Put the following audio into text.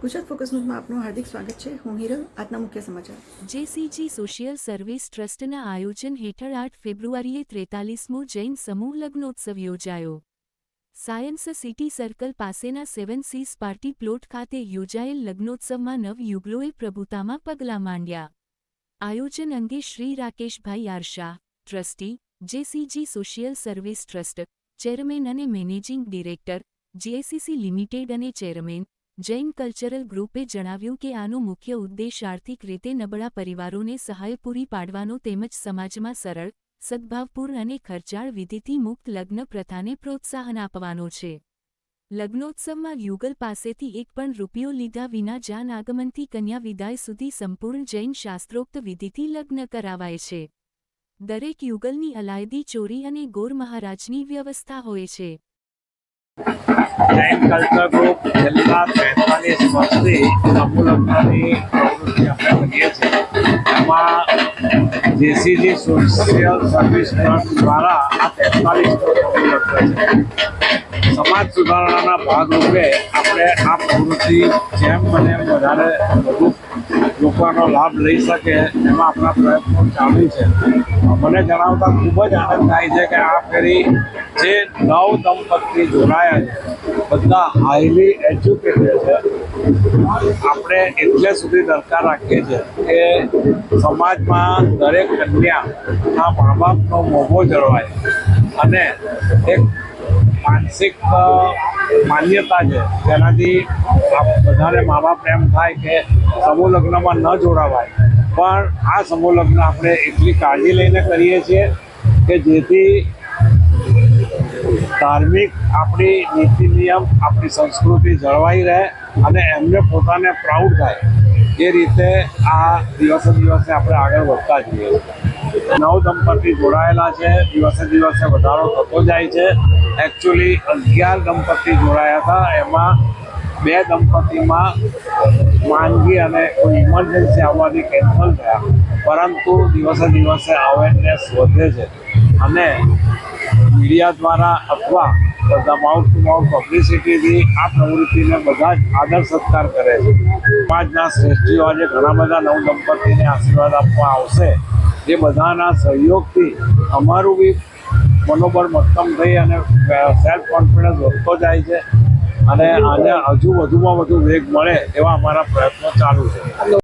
Gujarat focus ન્યૂઝમાં આપનું હાર્દિક સ્વાગત છે। હું હિરલ। આજના મુખ્ય સમાચાર। જેસીજી સોશિયલ સર્વિસ ટ્રસ્ટના આયોજન હેઠળ 8 ફેબ્રુઆરીએ 43મો જૈન સમૂહ લગ્નોત્સવ યોજાયો। સાયન્સ સિટી સર્કલ પાસેના 7 સીઝ પાર્ટી પ્લોટ ખાતે યોજાયેલ લગ્નોત્સવમાં નવયુગલોએ પ્રભુતામાં પગલાં માંડ્યા। આયોજન અંગે Shri Rakeshbhai Aarsha, trustee, JCG social service trust, chairman અને મેનેજિંગ ડિરેક્ટર, જીએસીસી લિમિટેડ અને ચેરમેન, જૈન કલ્ચરલ ગ્રુપે જણાવ્યું કે આનો મુખ્ય ઉદ્દેશ આર્થિક રીતે નબળા પરિવારોને સહાય પૂરી પાડવાનો તેમજ સમાજમાં સરળ, સદ્ભાવપૂર્ણ અને ખર્ચાળ વિધિથી મુક્ત લગ્ન પ્રથાને પ્રોત્સાહન આપવાનો છે। લગ્નોત્સવમાં યુગલ પાસેથી એક પણ રૂપિયો લીધા વિના જાન આગમનથી કન્યા વિદાય સુધી સંપૂર્ણ જૈન શાસ્ત્રોક્ત વિધિથી લગ્ન કરાવાય છે। દરેક યુગલની અલાયદી ચોરી અને ગોર મહારાજની વ્યવસ્થા હોય છે। જૈન કલ્ચર ગ્રુપ છેલ્લા 43 વર્ષથી સમૂહ લગ્નની પ્રવૃત્તિ આપણે કરીએ છીએ। એમાં જેસીજી સોશિયલ સર્વિસ ટ્રસ્ટ દ્વારા આ 43મો સમૂહ લગ્ન છે। સમાજ સુધારણાના ભાગરૂપે આપણે આ પ્રવૃત્તિ જેમ બને એમ વધારે વધુ લોકોનો લાભ લઈ શકે એમાં આપણા પ્રયત્નો ચાલુ છે। મને જણાવતા ખૂબ જ આનંદ થાય છે કે આ ફેરી જે નવ દંપતી જોડાયા છે બધા હાઈલી એજ્યુકેટેડ છે। આપણે એટલે સુધી દરકાર રાખીએ છીએ કે સમાજમાં દરેક કન્યાના મા બાપનો મોભો જળવાય અને એક માનસિક માન્યતા છે જેનાથી બધાને મા બાપ એમ થાય કે સમૂહ લગ્નમાં ન જોડાવાય, પણ આ સમૂહ લગ્ન આપણે એટલી કાળજી લઈને કરીએ છીએ કે જેથી ધાર્મિક આપણી નીતિ નિયમ આપણી સંસ્કૃતિ જળવાઈ રહે અને એમને પોતાને પ્રાઉડ થાય એ રીતે આ દિવસે દિવસે આપણે આગળ વધતા જઈએ। નવ દંપતી જોડાયેલા છે, દિવસે દિવસે વધારો થતો જાય છે। એકચ્યુઅલી 11 દંપતી જોડાયા હતા, એમાં 2 દંપતીમાં માંદગી અને કોઈ ઇમરજન્સી આવવાથી કેન્સલ થયા, પરંતુ દિવસે દિવસે અવેરનેસ વધે છે અને મીડિયા દ્વારા અથવા બધા માઉથ ટુ માઉથ પબ્લિસિટીથી આ પ્રવૃત્તિને બધા જ આદર સત્કાર કરે છે। સમાજના શ્રેષ્ઠીઓ આજે ઘણા બધા નવ દંપતીને આશીર્વાદ આપવા આવશે, એ બધાના સહયોગથી અમારું બી મનોબળ મક્કમ થઈ અને સેલ્ફ કોન્ફિડન્સ વધતો જાય છે અને આને હજુ વધુમાં વધુ વેગ મળે એવા અમારા પ્રયત્નો ચાલુ છે।